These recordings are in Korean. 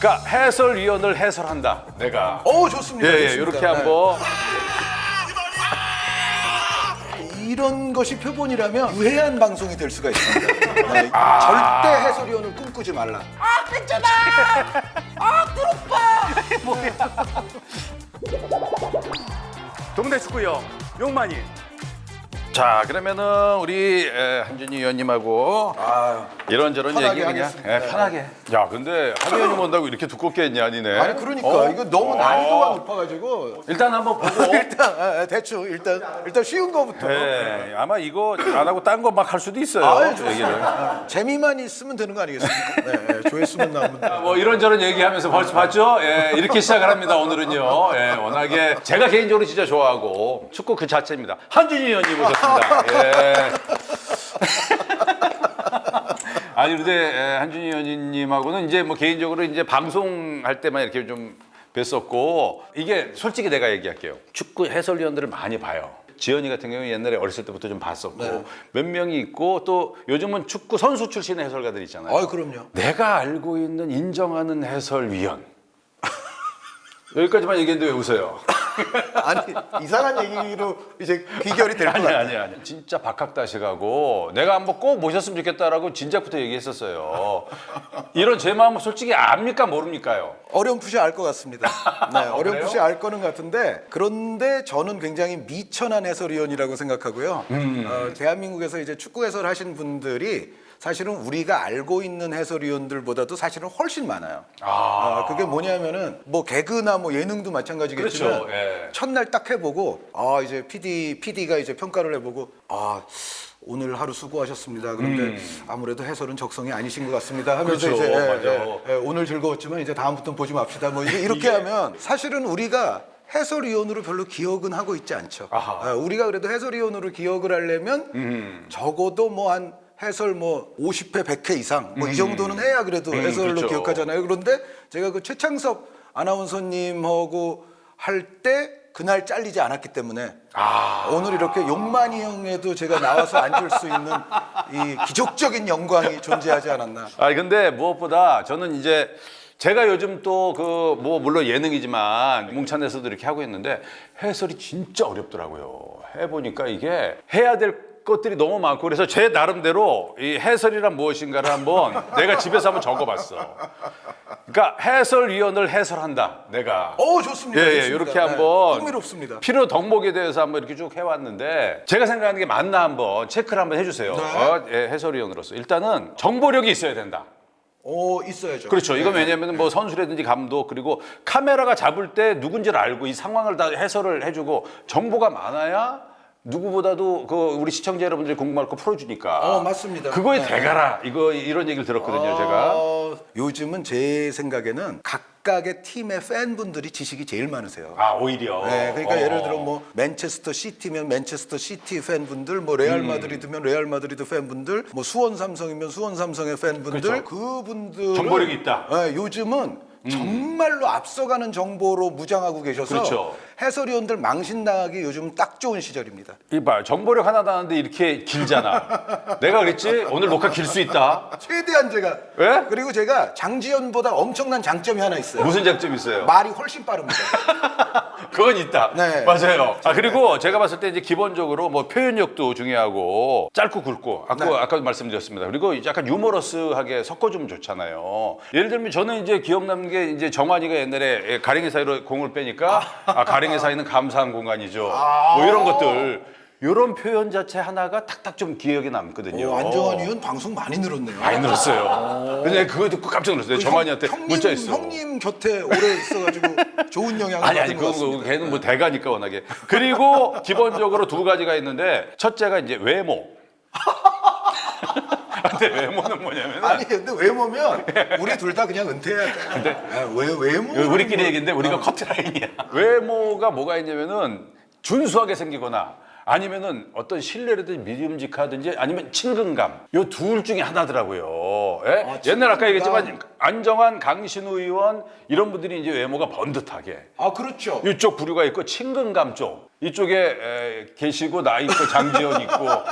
그러니까 해설위원을 해설한다. 내가. 좋습니다. 예, 좋습니다. 이렇게 한번. 이런 것이 표본이라면 유해한 방송이 될 수가 있습니다. 네, 절대 해설위원을 꿈꾸지 말라. 괜찮아. 동네 축구요. 용만이. 자, 그러면은 우리 한준희 의원님하고 이런저런 편하게 얘기 그냥 하겠습니다. 편하게. 야, 근데 한 의원님 온다고 이렇게 두껍게 했냐, 니네? 아니 그러니까 이거 너무 난이도가 높아가지고 일단 한번 보고. 일단 대충 일단 쉬운 거부터. 네, 아마 이거 안 하고 딴 거 막 할 수도 있어요. 좋습니다. 얘기를. 재미만 있으면 되는 거 아니겠습니까? 네, 조회수만 나오면. 뭐 이런저런 얘기하면서 벌써 봤죠? 예, 이렇게 시작을 합니다. 오늘은요. 예, 워낙에 제가 개인적으로 진짜 좋아하고 축구 그 자체입니다. 한준희 의원님 오셨습니다. 예. 아니 근데 한준희 의원님하고는 이제 뭐 개인적으로 이제 방송할 때만 이렇게 좀 뵀었고 이게 솔직히 내가 얘기할게요. 축구 해설위원들을 많이 봐요. 지연이 같은 경우 옛날에 어렸을 때부터 좀 봤었고 몇 명이 있고 또 요즘은 축구 선수 출신의 해설가들 있잖아요. 그럼요. 내가 알고 있는 인정하는 해설위원 여기까지만 얘기했는데 왜 웃어요? 아니 이상한 얘기로 이제 귀결이 될 것 같아요. 아니 진짜 박학다식하고 내가 한번 꼭 모셨으면 좋겠다라고 진작부터 얘기했었어요. 이런 제 마음은 솔직히 압니까 모릅니까요? 어렴풋이 알 것 같습니다. 네, 어렴풋이 알 거는 같은데 그런데 저는 굉장히 미천한 해설위원이라고 생각하고요. 대한민국에서 이제 축구 해설하신 분들이 사실은 우리가 알고 있는 해설위원들보다도 사실은 훨씬 많아요. 그게 뭐냐면은 뭐 개그나 뭐 예능도 마찬가지겠지만 그렇죠. 예. 첫날 딱 해보고 이제 PD가 이제 평가를 해보고 오늘 하루 수고하셨습니다. 그런데 아무래도 해설은 적성이 아니신 것 같습니다. 하면서 그렇죠. 이제 맞아. 오늘 즐거웠지만 이제 다음부터는 보지 맙시다. 뭐 이렇게 하면 사실은 우리가 해설위원으로 별로 기억은 하고 있지 않죠. 우리가 그래도 해설위원으로 기억을 하려면 적어도 뭐 한 해설 뭐 50회, 100회 이상 뭐 이 정도는 해야 그래도 해설로 그렇죠. 기억하잖아요. 그런데 제가 그 최창섭 아나운서님하고 할 때 그날 잘리지 않았기 때문에 오늘 이렇게 용만이 형에도 제가 나와서 앉을 수 있는 이 기적적인 영광이 존재하지 않았나. 근데 무엇보다 저는 이제 제가 요즘 또 그 뭐 물론 예능이지만 뭉찬에서도 이렇게 하고 있는데 해설이 진짜 어렵더라고요. 해보니까 이게 해야 될 것들이 너무 많고 그래서 제 나름대로 이 해설이란 무엇인가를 한번 내가 집에서 한번 적어봤어. 그러니까 해설위원을 해설한다. 내가. 좋습니다. 예, 좋습니다. 이렇게 한번 흥미롭습니다. 필요 덕목에 대해서 한번 이렇게 쭉 해왔는데 제가 생각하는 게 맞나 한번 체크를 한번 해주세요. 예, 해설위원으로서 일단은 정보력이 있어야 된다. 있어야죠. 그렇죠. 이건 왜냐하면 뭐 선수라든지 감독 그리고 카메라가 잡을 때 누군지를 알고 이 상황을 다 해설을 해주고 정보가 많아야 누구보다도 그 우리 시청자 여러분들이 궁금할 거 풀어주니까. 맞습니다. 그거에 대가라 이런 얘기를 들었거든요. 제가. 요즘은 제 생각에는 각각의 팀의 팬분들이 지식이 제일 많으세요. 오히려. 네, 그러니까 예를 들어 뭐 맨체스터 시티면 맨체스터 시티 팬분들, 뭐 레알 마드리드면 레알 마드리드 팬분들, 뭐 수원 삼성이면 수원 삼성의 팬분들, 그렇죠. 그분들 정보력이 있다. 네, 요즘은 정말로 앞서가는 정보로 무장하고 계셔서 그렇죠. 해설위원들 망신당하기 요즘 딱 좋은 시절입니다. 이봐 정보력 하나도 안 하는데 이렇게 길잖아. 내가 그랬지 오늘 녹화 길 수 있다. 최대한 제가 왜? 그리고 제가 장지연보다 엄청난 장점이 하나 있어요. 무슨 장점이 있어요? 말이 훨씬 빠릅니다. 그건 있다. 네. 맞아요. 그리고 제가 봤을 때 이제 기본적으로 뭐 표현력도 중요하고 짧고 굵고 아까도 말씀드렸습니다. 그리고 이제 약간 유머러스하게 섞어주면 좋잖아요. 예를 들면 저는 이제 기억나는 게 이제 정환이가 옛날에 가랭이 사이로 공을 빼니까 가랭이 사이는 감사한 공간이죠. 뭐 이런 것들. 이런 표현 자체 하나가 탁탁 좀 기억에 남거든요. 안정환 의원 방송 많이 늘었네요. 많이 늘었어요. 근데 그거 듣고 깜짝 놀랐어요. 정환이한테 문자 했어. 형님 곁에 오래 있어가지고 좋은 영향을 아니 받은 것 그거 같습니다. 걔는 뭐 대가니까 워낙에. 그리고 기본적으로 두 가지가 있는데 첫째가 이제 외모. 근데 외모는 뭐냐면 아니 근데 외모면 우리 둘 다 그냥 은퇴해야 돼. 근데 외모 우리끼리 얘기인데 우리가 커트라인이야. 외모가 뭐가 있냐면은 준수하게 생기거나 아니면은 어떤 신뢰라든지 믿음직하든지 아니면 친근감 요 둘 중에 하나더라고요. 예? 옛날 아까 얘기했지만 안정환, 강신우 의원 이런 분들이 이제 외모가 번듯하게 아 그렇죠. 이쪽 부류가 있고 친근감 쪽 이쪽에 계시고 나 있고 장지현 있고 뭐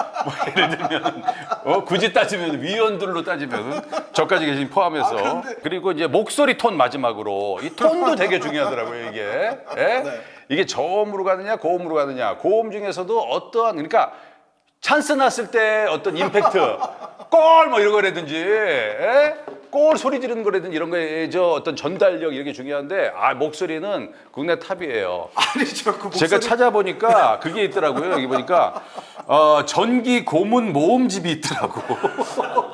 예를 들면 굳이 따지면 위원들로 따지면 저까지 계신 포함해서 그런데- 그리고 이제 목소리 톤 마지막으로 이 톤도 되게 중요하더라고요 이게 예? 이게 저음으로 가느냐 고음으로 가느냐 고음 중에서도 어떠한 그러니까 찬스 났을 때 어떤 임팩트 골 뭐 이런 거라든지 예? 골 소리 지르는 거라든지 이런 거에 저 어떤 전달력 이런 게 중요한데 목소리는 국내 탑이에요. 아니죠. 그 목소리 제가 찾아보니까 그게 있더라고요. 여기 보니까 전기 고문 모음집이 있더라고.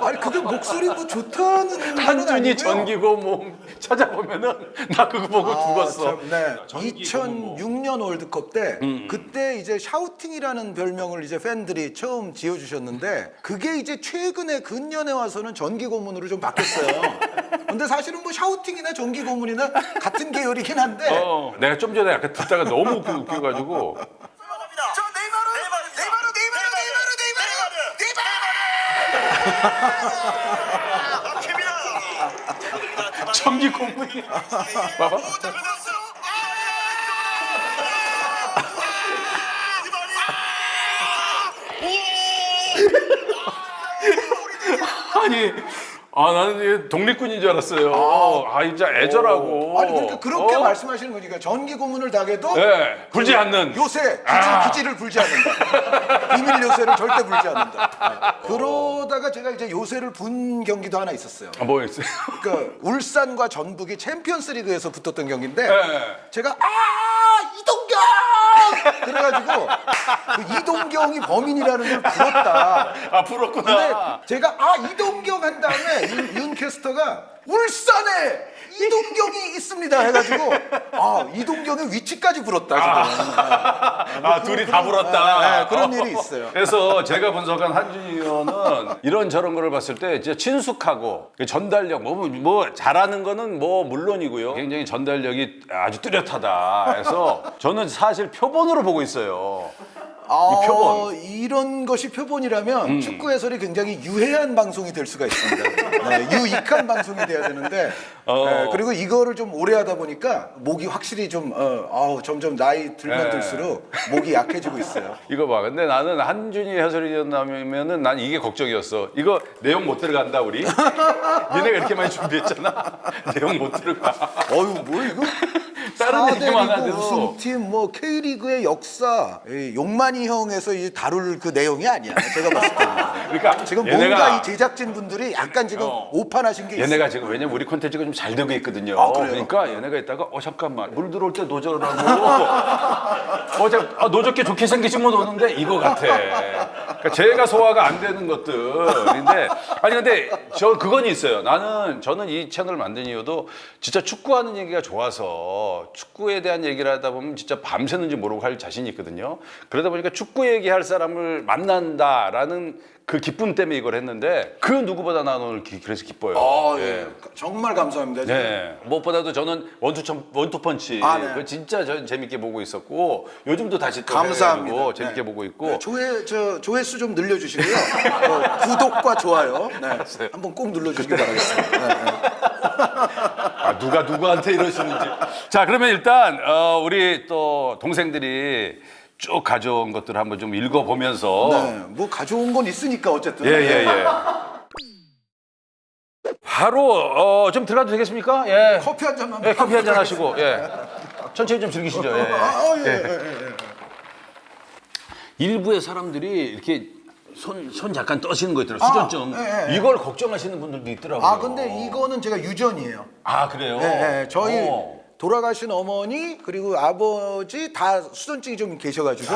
아니 그게 목소리 뭐 좋다는 건 한준이 아니고요. 전기 고문 찾아보면은 나 그거 보고 죽었어. 참, 네. 전기 2006년 월드컵 때 그때 이제 샤우팅이라는 별명을 이제 팬들이 처음 지어주셨는데 그게 이제 최근에 근년에 와서는 전기 고문으로 좀 바뀌었어요. 근데 사실은 뭐 샤우팅이나 전기 고문이나 같은 계열이긴 한데 내가 좀 전에 약간 듣다가 너무 웃겨가지고 저 네이마르 케빈아 전기 고문이 봐봐. 아니 나는 이게 독립군인 줄 알았어요. 진짜 애절하고. 아니 그러니까 그렇게 말씀하시는 거니까 전기 고문을 당해도 네, 불지 않는. 요새 기지를 불지 않는다. 비밀 요새를 절대 불지 않는다. 그러다가 제가 이제 요새를 분 경기도 하나 있었어요. 뭐였어요? 그러니까 울산과 전북이 챔피언스리그에서 붙었던 경기인데 네. 제가 이동경 그래가지고 그 이동경이 범인이라는 걸 불었다. 부럽구나. 근데 제가 이동경 한 다음에 윤 캐스터가 울산에 이동경이 있습니다 해가지고 이동경의 위치까지 불었다 지금. 둘이 다 불었다. 네, 그런 일이 있어요. 그래서 제가 분석한 한준희 의원은 이런 저런 거를 봤을 때 진짜 친숙하고 전달력 뭐 잘하는 거는 뭐 물론이고요. 굉장히 전달력이 아주 뚜렷하다. 해서 저는 사실 표본으로 보고 있어요. 이 표본. 이런 것이 표본이라면 축구 해설이 굉장히 유해한 방송이 될 수가 있습니다. 네, 유익한 방송이 돼야 되는데 네, 그리고 이거를 좀 오래 하다 보니까 목이 확실히 좀 점점 나이 들면 들수록 목이 약해지고 있어요. 이거 봐. 근데 나는 한준희 해설위원이면은 난 이게 걱정이었어. 이거 내용 못 들어간다 우리. 니네가 이렇게 많이 준비했잖아. 내용 못 들어가. 뭐 이거 다른 얘기만 4대 하죠. 리그 우승팀 뭐 K리그의 역사 용만이 형에서 이 다룰 그 내용이 아니야. 제가 봤을 때는. 그러니까 지금 얘네가- 뭔가 이 제작진 분들이 약간 지금 오판하신 게 있어요. 얘네가 지금 왜냐면 우리 콘텐츠가 좀 잘 되고 있거든요. 그래요? 그러니까 얘네가 있다가 잠깐만 물 들어올 때 노저라고 노저께 좋게 생기신 분 오는데 이거 같아. 그러니까 제가 소화가 안 되는 것들인데 근데 그건 있어요. 저는 이 채널을 만든 이유도 진짜 축구하는 얘기가 좋아서 축구에 대한 얘기를 하다 보면 진짜 밤새는지 모르고 할 자신이 있거든요. 그러다 보니까 축구 얘기할 사람을 만난다라는 그 기쁨 때문에 이걸 했는데 그 누구보다 나는 오늘 그래서 기뻐요. 예. 정말 감사합니다. 지금. 네. 무엇보다도 저는 원투펀치 네. 그거 진짜 저는 재밌게 보고 있었고 요즘도 다시 또 감사합니다. 해가지고 재밌게 네. 보고 있고 네, 조회수 좀 늘려주시고요. 구독과 좋아요. 네. 한번 꼭 눌러주시기 바라겠습니다. 네, 네. 누가 누구한테 이러시는지. 자 그러면 일단 우리 또 동생들이 쭉 가져온 것들을 한번 좀 읽어보면서 네, 뭐 가져온 건 있으니까 어쨌든. 예. 바로 좀 들어가도 되겠습니까? 예. 커피 한 잔만. 예, 커피 한잔 하시고 예. 천천히 좀 즐기시죠. 예. 예. 일부의 사람들이 이렇게 손 잠깐 떠시는 거 있더라고요. 수전증. 예. 이걸 걱정하시는 분들도 있더라고요. 근데 이거는 제가 유전이에요. 그래요? 네, 저희 돌아가신 어머니 그리고 아버지 다 수전증이 좀 계셔가지고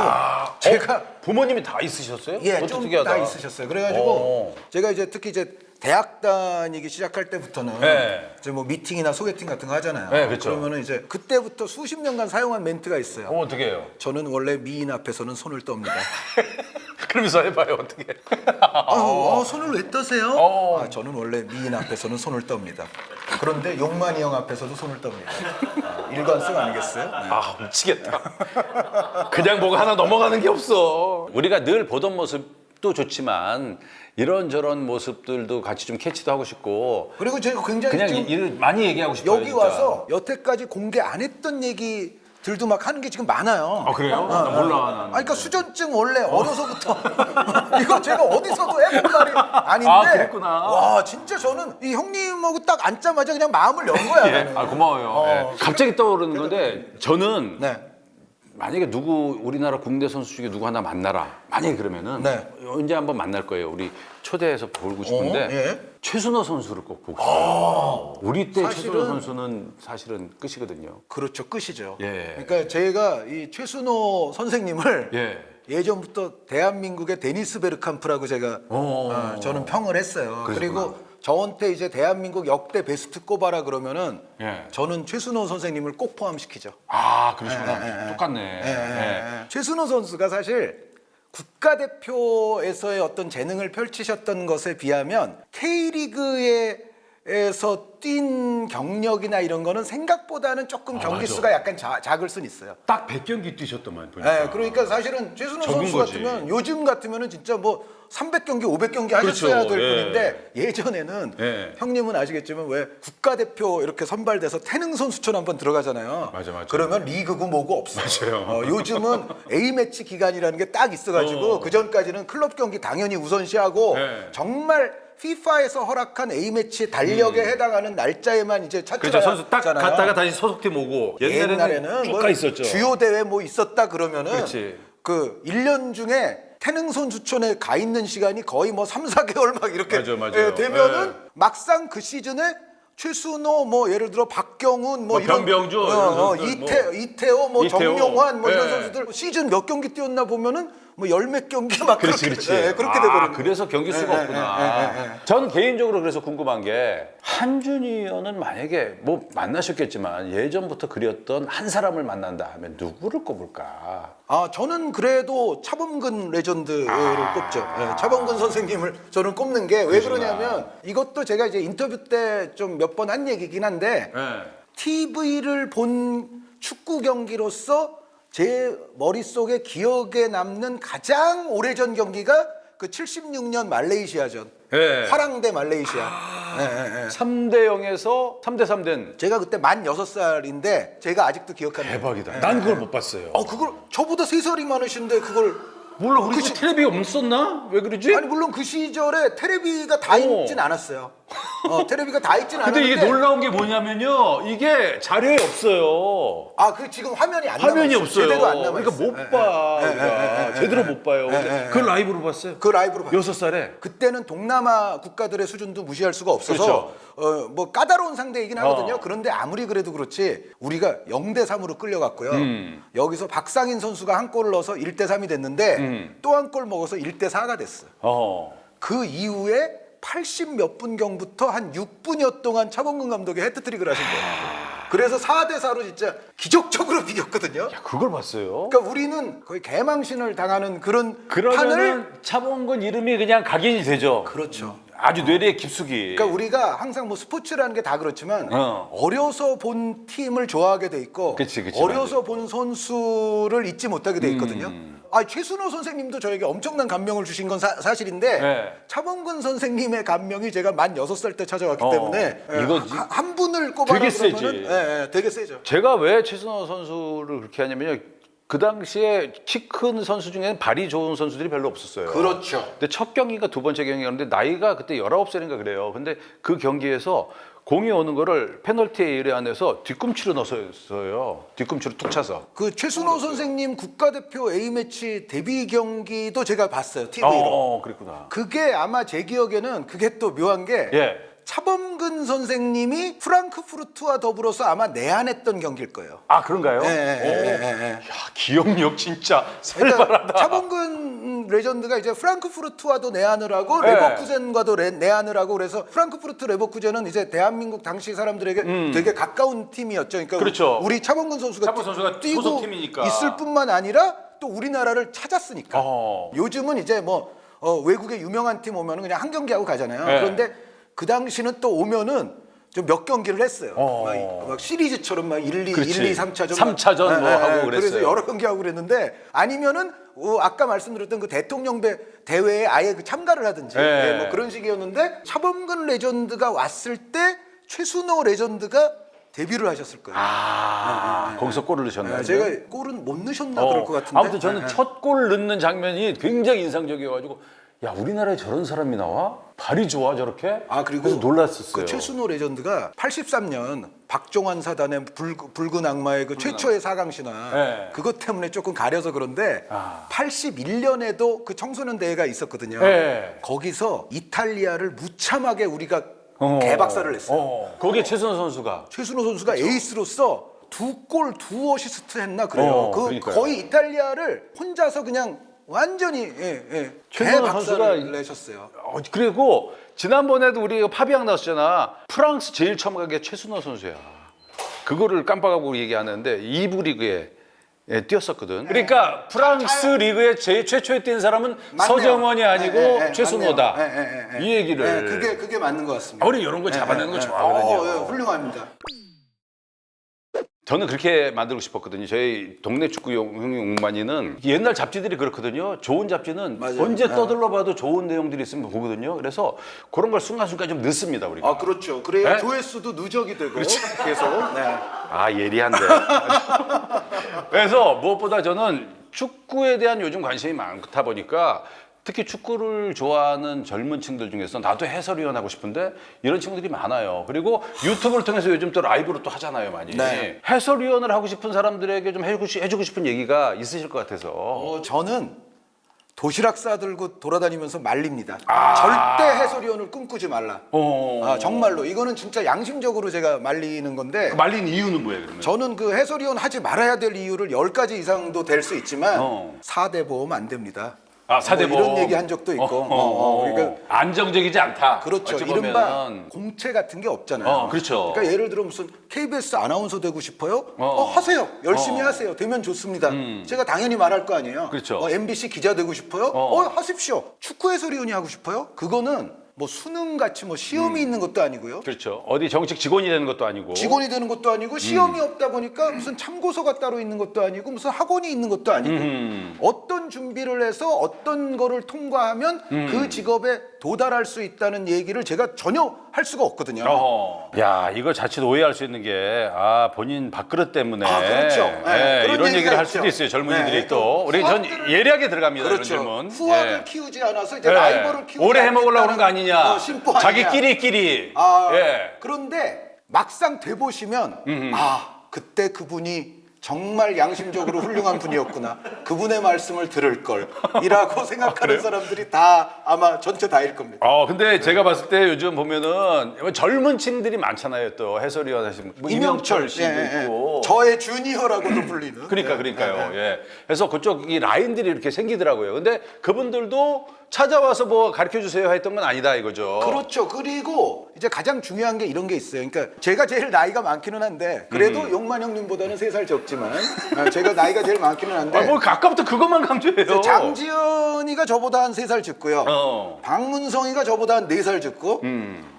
제가 부모님이 다 있으셨어요? 좀 그것도 특이하다. 다 있으셨어요. 그래가지고 제가 이제 특히 이제 대학 다니기 시작할 때부터는 네. 이제 뭐 미팅이나 소개팅 같은 거 하잖아요. 네, 그렇죠. 그러면은 이제 그때부터 수십 년간 사용한 멘트가 있어요. 어떻게 해요? 저는 원래 미인 앞에서는 손을 떱니다. 그러면서 해봐요 어떻게. 손을 왜 떠세요? 어. 저는 원래 미인 앞에서는 손을 떱니다. 그런데 용만이 형 앞에서도 손을 떱니다. 일관성 아니겠어요? 네. 아 미치겠다. 그냥 보고 하나 넘어가는 게 없어. 우리가 늘 보던 모습도 좋지만 이런저런 모습들도 같이 좀 캐치도 하고 싶고 그리고 제가 굉장히 그냥 지금 일을 많이 얘기하고 싶어요. 여기 진짜. 와서 여태까지 공개 안 했던 얘기들도 막 하는 게 지금 많아요. 아 그래요? 나 몰라. 그러니까 수전증 원래 어려서부터 이거 제가 어디서도 해본 말이 아닌데. 아, 그랬구나. 와 진짜 저는 이 형님하고 딱 앉자마자 그냥 마음을 연 거야. 예. 나는. 아 고마워요. 예. 갑자기 떠오르는 건데 저는 네. 만약에 누구 우리나라 국내 선수 중에 누구 하나 만나라. 만약에 그러면은 네. 언제 한번 만날 거예요. 우리 초대해서 보고 싶은데 예. 최순호 선수를 꼭 보고 싶어요. 우리 때 사실은- 최순호 선수는 사실은 끝이거든요. 그렇죠, 끝이죠. 예. 그러니까 제가 이 최순호 선생님을 예. 예전부터 대한민국의 데니스 베르캄프라고 제가 저는 평을 했어요. 그러셨구나. 그리고 저한테 이제 대한민국 역대 베스트 꼽아라 그러면은 예. 저는 최순호 선생님을 꼭 포함시키죠. 아 그러시구나. 똑같네. 예. 최순호 선수가 사실 국가대표에서의 어떤 재능을 펼치셨던 것에 비하면 K리그에서 뛴 경력이나 이런 거는 생각보다는 조금 경기 맞아. 수가 약간 작을 순 있어요. 딱 100경기 뛰셨더만 보니까. 네, 그러니까 사실은 최순호 적은 선수 거지. 같으면 요즘 같으면은 진짜 뭐 300경기, 500경기 하셨어야 그렇죠. 될 예. 뿐인데 예전에는 예. 형님은 아시겠지만 왜 국가대표 이렇게 선발돼서 태능 선수촌 한번 들어가잖아요. 맞아. 그러면 리그고 뭐고 없어요. 맞아요. 요즘은 A매치 기간이라는 게 딱 있어가지고 그 전까지는 클럽 경기 당연히 우선시하고 예. 정말 FIFA에서 허락한 A매치 달력에 해당하는 날짜에만 이제 그렇죠. 차출하잖아요. 선수 딱 갔다가 다시 소속팀 오고 옛날에는 쭉 가 있었죠. 주요 대회 뭐 있었다 그러면은 그렇지. 그 1년 중에 태능 선수촌에 가 있는 시간이 거의 뭐 3, 4개월 막 이렇게 맞아요. 되면은 예. 막상 그 시즌에 최순호 뭐 예를 들어 박경훈 뭐 이런 변병주 이런 선수들 이태호 뭐 이태호. 정용환 뭐 이런 예. 선수들 시즌 몇 경기 뛰었나 보면은 뭐 열 몇 경기 막 그렇지. 그렇게 돼버리는 그래서 경기 수가 없구나. 전 개인적으로 그래서 궁금한 게 한준희 의원은 만약에 뭐 만나셨겠지만 예전부터 그렸던 한 사람을 만난다 하면 누구를 꼽을까? 저는 그래도 차범근 레전드를 꼽죠. 예, 차범근 선생님을 저는 꼽는 게 왜 그러냐면 이것도 제가 이제 인터뷰 때 좀 몇 번 한 얘기긴 한데 TV를 본 축구 경기로서 제 머릿속에 기억에 남는 가장 오래전 경기가 그 76년 말레이시아전. 예. 화랑대 말레이시아. 3대 0에서 3대 3 된 제가 그때 만 6살인데 제가 아직도 기억합니다. 대박이다. 난 그걸 못 봤어요. 그걸 저보다 3살이 많으신데 그걸 몰라 우리 그 집 텔레비 없었나? 왜 그러지? 아니 물론 그 시절에 테레비가 다 있진 않았어요. 테레비가 다 있진 근데 않았는데. 이게 놀라운 게 뭐냐면요. 이게 자료에 없어요. 그 지금 화면이 안 화면이 남아있어요. 없어요. 제대로 안 남아 그러니까 있어요. 못 봐. 우리가. 제대로 못 봐요. 그걸 라이브로 봤어요. 그 라이브로 봤어요. 6살에. 그때는 동남아 국가들의 수준도 무시할 수가 없어서 그렇죠. 뭐 까다로운 상대이긴 하거든요. 그런데 아무리 그래도 그렇지 우리가 0대 3으로 끌려갔고요. 여기서 박상인 선수가 한 골을 넣어서 1대 3이 됐는데 또 한 골 먹어서 1대 4가 됐어요. 그 이후에 80 몇 분경부터 한 6분여 동안 차범근 감독이 헤트트릭을 하신 거예요. 그래서 4대 4로 진짜 기적적으로 비겼거든요. 야, 그걸 봤어요. 그러니까 우리는 거의 개망신을 당하는 그런 판을. 그러면은 차범근 이름이 그냥 각인이 되죠. 그렇죠. 아주 뇌리에 깊숙이. 그러니까 우리가 항상 뭐 스포츠라는 게 다 그렇지만 어려서 본 팀을 좋아하게 돼 있고 그치, 어려서 본 선수를 잊지 못하게 돼 있거든요. 최순호 선생님도 저에게 엄청난 감명을 주신 건 사실인데 네. 차범근 선생님의 감명이 제가 만 6살 때 찾아왔기 때문에 이거지. 한 분을 꼽아라 되게 세지. 그러면은 되게 세죠. 제가 왜 최순호 선수를 그렇게 하냐면요. 그 당시에 키 큰 선수 중에는 발이 좋은 선수들이 별로 없었어요. 그렇죠. 근데 첫 경기가 두 번째 경기였는데 나이가 그때 19살인가 그래요. 근데 그 경기에서 공이 오는 거를 페널티 에이리어 안에서 뒤꿈치로 넣었어요. 뒤꿈치로 툭 차서. 그 최순호 선생님 국가대표 A매치 데뷔 경기도 제가 봤어요. TV로. 그랬구나. 그게 아마 제 기억에는 그게 또 묘한 게 예. 차범근 선생님이 프랑크푸르트와 더불어서 아마 내한했던 경기일 거예요. 아, 그런가요? 예. 야, 기억력 진짜 그러니까 살벌하다. 차범근 레전드가 이제 프랑크푸르트와도 내한을 하고 네. 레버쿠젠과도 내한을 하고 그래서 프랑크푸르트 레버쿠젠은 이제 대한민국 당시 사람들에게 되게 가까운 팀이었죠. 그러니까 그렇죠. 우리 차범근 선수가 차범근 선수가 뛰고 소속팀이니까. 있을 뿐만 아니라 또 우리나라를 찾았으니까. 요즘은 이제 뭐 외국의 유명한 팀 오면은 그냥 한 경기하고 가잖아요. 네. 그런데 그 당시는 또 오면은 좀 몇 경기를 했어요. 막 시리즈처럼 막 1, 2, 그렇지. 1, 2, 3차전. 3차전 뭐 하고 그랬어요. 그래서 여러 경기 하고 그랬는데 아니면은 아까 말씀드렸던 그 대통령 대회에 아예 그 참가를 하든지 네. 뭐 그런 식이었는데 차범근 레전드가 왔을 때 최순호 레전드가 데뷔를 하셨을 거예요. 거기서 골을 넣으셨나요? 제가 골은 못 넣으셨나 그럴 것 같은데. 아무튼 저는 첫 골 넣는 장면이 굉장히 인상적이어가지고 야 우리나라에 저런 사람이 나와? 발이 좋아 저렇게? 그리고 그래서 놀랐었어요. 그 최순호 레전드가 83년 박종환 사단의 붉은 악마의 그 최초의 4강 신화 네. 그것 때문에 조금 가려서 그런데 81년에도 그 청소년 대회가 있었거든요. 네. 거기서 이탈리아를 무참하게 우리가 개박살을 냈어요. 거기에 최순호 선수가 최순호 선수가 에이스로서 2골 2어시스트 했나 그래요. 그러니까요. 거의 이탈리아를 혼자서 그냥 완전히 최순호 개박살을 선수가 내셨어요. 그리고 지난번에도 우리 파비앙 나왔잖아. 프랑스 제일 처음 간 게 최순호 선수야. 그거를 깜빡하고 얘기하는데 2부 리그에 뛰었었거든. 그러니까 프랑스 리그에 제일 최초에 뛴 사람은 맞네요. 서정원이 아니고 최순호다. 맞네요. 이 얘기를. 그게 맞는 것 같습니다. 우리 이런 거 잡아내는 거 좋아하거든요. 훌륭합니다. 저는 그렇게 만들고 싶었거든요. 저희 동네 축구 용만이는 옛날 잡지들이 그렇거든요. 좋은 잡지는 맞아요. 언제 떠들러봐도 좋은 내용들이 있으면 보거든요. 그래서 그런 걸 순간순간 좀 넣습니다 우리가. 그렇죠. 그래야 네? 조회수도 누적이 되고 계속. 네. 예리한데. 그래서 무엇보다 저는 축구에 대한 요즘 관심이 많다 보니까 특히 축구를 좋아하는 젊은 층들 중에서 나도 해설위원 하고 싶은데 이런 친구들이 많아요. 그리고 유튜브를 통해서 요즘 또 라이브로 또 하잖아요, 많이. 네. 해설위원을 하고 싶은 사람들에게 좀 해주고 싶은 얘기가 있으실 것 같아서. 저는 도시락 싸들고 돌아다니면서 말립니다. 절대 해설위원을 꿈꾸지 말라. 정말로 이거는 진짜 양심적으로 제가 말리는 건데 말린 이유는 뭐예요, 그러면? 저는 그 해설위원 하지 말아야 될 이유를 10가지 이상도 될 수 있지만 4대 보험 안 됩니다. 4대 뭐 이런 얘기 한 적도 있고 그러니까 안정적이지 않다. 그렇죠. 어찌 이른바 보면은. 공채 같은 게 없잖아요. 그렇죠. 그러니까 예를 들어 무슨 KBS 아나운서 되고 싶어요? 하세요. 열심히 하세요. 되면 좋습니다. 제가 당연히 말할 거 아니에요. 그렇죠. MBC 기자 되고 싶어요? 하십시오. 축구 해설위원이 하고 싶어요? 그거는 뭐 수능 같이 뭐 시험이 있는 것도 아니고요. 그렇죠. 어디 정식 직원이 되는 것도 아니고. 직원이 되는 것도 아니고 시험이 없다 보니까 무슨 참고서가 따로 있는 것도 아니고 무슨 학원이 있는 것도 아니고 어떤 준비를 해서 어떤 거를 통과하면 그 직업에 도달할 수 있다는 얘기를 제가 전혀 할 수가 없거든요. 야, 이거 자칫 오해할 수 있는 게 본인 밥그릇 때문에 그렇죠. 네, 그런 이런 얘기가 얘기를 할 있죠. 수도 있어요. 젊은이들이 네, 또. 우리 전 예리하게 들어갑니다. 그렇죠. 이런 질문. 후학을 키우지 않아서 이제 라이벌을 키우지 오래 해먹으려고 그런 거 아니냐. 심보 아니냐. 자기끼리. 그런데 막상 돼보시면 그때 그분이 정말 양심적으로 훌륭한 분이었구나. 그분의 말씀을 들을 걸 이라고 생각하는 사람들이 다 아마 전체 다일 겁니다. 근데 제가 봤을 때 요즘 보면은 젊은 층들이 많잖아요. 또 해설위원 하시는 분. 이명철 씨도 있고. 저의 주니어라고도 불리는. 그러니까요. 예. 그래서 그쪽 이 라인들이 이렇게 생기더라고요. 근데 그분들도 찾아와서 뭐 가르쳐 주세요 했던 건 아니다 이거죠. 그렇죠. 그리고 이제 가장 중요한 게 이런 게 있어요. 그러니까 제가 제일 나이가 많기는 한데 그래도 용만 형님보다는 3살 적지만 제가 나이가 제일 많기는 한데 뭐 아까부터 그것만 강조해요. 장지연이가 저보다 한 3살 적고요. 박문성이가 저보다 한 4살 적고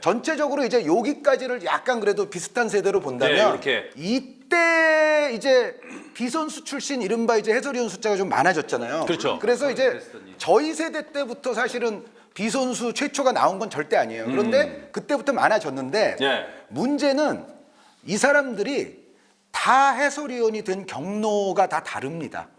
전체적으로 이제 여기까지를 약간 그래도 비슷한 세대로 본다면 네, 이렇게. 이때 이제 비선수 출신 이른바 이제 해설위원 숫자가 좀 많아졌잖아요. 그렇죠. 그래서 이제 저희 세대 때부터 사실은 비선수 최초가 나온 건 절대 아니에요. 그런데 그때부터 많아졌는데 예. 문제는 이 사람들이 다 해설위원이 된 경로가 다 다릅니다.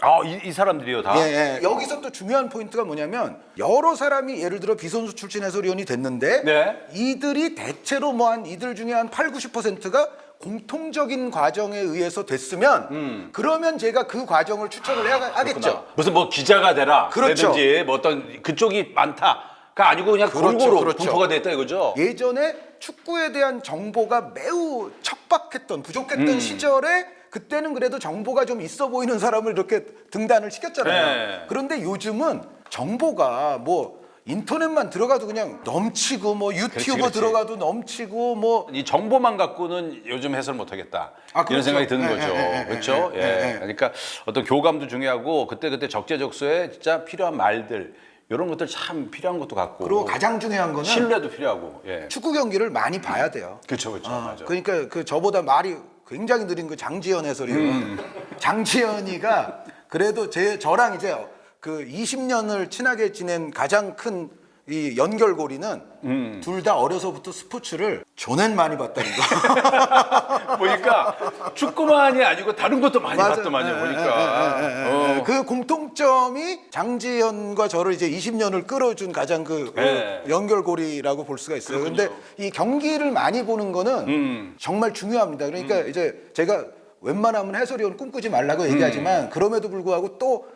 이 사람들이요 다. 예. 여기서 또 중요한 포인트가 뭐냐면 여러 사람이 예를 들어 비선수 출신 해설위원이 됐는데 네. 이들이 대체로 뭐 한 이들 중에 한 8, 90%가 공통적인 과정에 의해서 됐으면 그러면 제가 그 과정을 추천을 하겠죠. 무슨 뭐 기자가 되라. 그렇죠. 라든지 뭐 어떤 그쪽이 많다가 아니고 그냥 골고루 분포가 됐다 이거죠. 예전에 축구에 대한 정보가 매우 척박했던 부족했던 시절에 그때는 그래도 정보가 좀 있어 보이는 사람을 이렇게 등단을 시켰잖아요. 네. 그런데 요즘은 정보가 뭐 인터넷만 들어가도 그냥 넘치고 뭐 유튜브 그렇지. 들어가도 넘치고 뭐 이 정보만 갖고는 요즘 해설 못하겠다 그렇죠. 이런 생각이 드는 예, 거죠. 예, 예, 그렇죠? 예, 예. 예. 그러니까 어떤 교감도 중요하고 그때 적재적소에 진짜 필요한 말들 이런 것들 참 필요한 것도 같고 그리고 가장 중요한 거는 신뢰도 필요하고. 예. 축구 경기를 많이 봐야 돼요. 그렇죠, 맞아. 그러니까 그 저보다 말이 굉장히 느린 그 장지현 해설이요. 장지현이가 그래도 저랑 이제 그 20년을 친하게 지낸 가장 큰 이 연결고리는 둘 다 어려서부터 스포츠를 존엔 많이 봤다는 거. 보니까 축구만이 아니고 다른 것도 많이 맞아요. 봤더만요. 예, 보니까. 예. 그 공통점이 장지현과 저를 이제 20년을 끌어준 가장 그 예. 연결고리라고 볼 수가 있어요. 근데 이 경기를 많이 보는 거는 정말 중요합니다. 그러니까 이제 제가 웬만하면 해설위원 꿈꾸지 말라고 얘기하지만 그럼에도 불구하고 또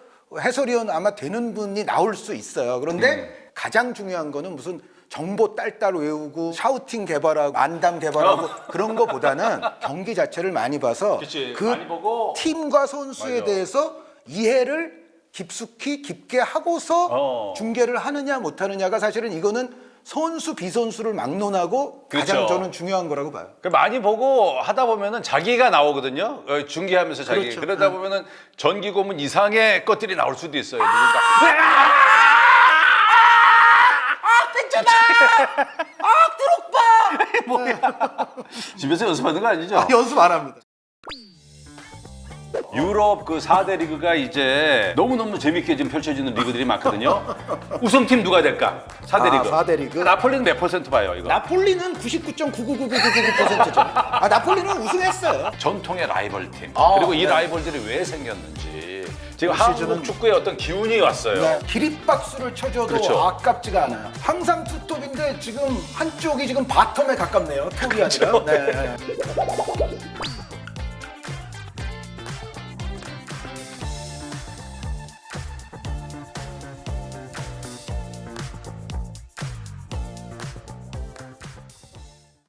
해설위원 아마 되는 분이 나올 수 있어요. 그런데 가장 중요한 거는 무슨 정보 딸딸 외우고 샤우팅 개발하고 만담 개발하고 그런 거보다는 경기 자체를 많이 봐서 그치, 그 많이 보고. 팀과 선수에 맞아. 대해서 이해를 깊게 하고서 중계를 하느냐 못하느냐가 사실은 이거는 선수 비선수를 막론하고 가장 그렇죠. 저는 중요한 거라고 봐요. 많이 보고 하다 보면은 자기가 나오거든요. 중계하면서 자기. 그렇죠. 그러다 보면은 전기 고문 이상의 것들이 나올 수도 있어요. 누군가. 집에서 연습하는 거 아니죠? 연습 안 합니다. 유럽 그 4대 리그가 이제 너무너무 재밌게 지금 펼쳐지는 리그들이 많거든요. 우승팀 누가 될까? 4대 리그. 4대 리그? 나폴리는 몇 퍼센트 봐요, 이거? 나폴리는 99.99999%죠. 나폴리는 우승했어요. 전통의 라이벌 팀. 아, 그리고 이 네. 라이벌들이 왜 생겼는지. 지금 올 한국 시즌은- 축구에 어떤 기운이 왔어요. 네, 기립박수를 쳐줘도 그렇죠. 아깝지가 않아요. 항상 투톱인데 지금 한쪽이 지금 바텀에 가깝네요. 톱이 아니라. 네.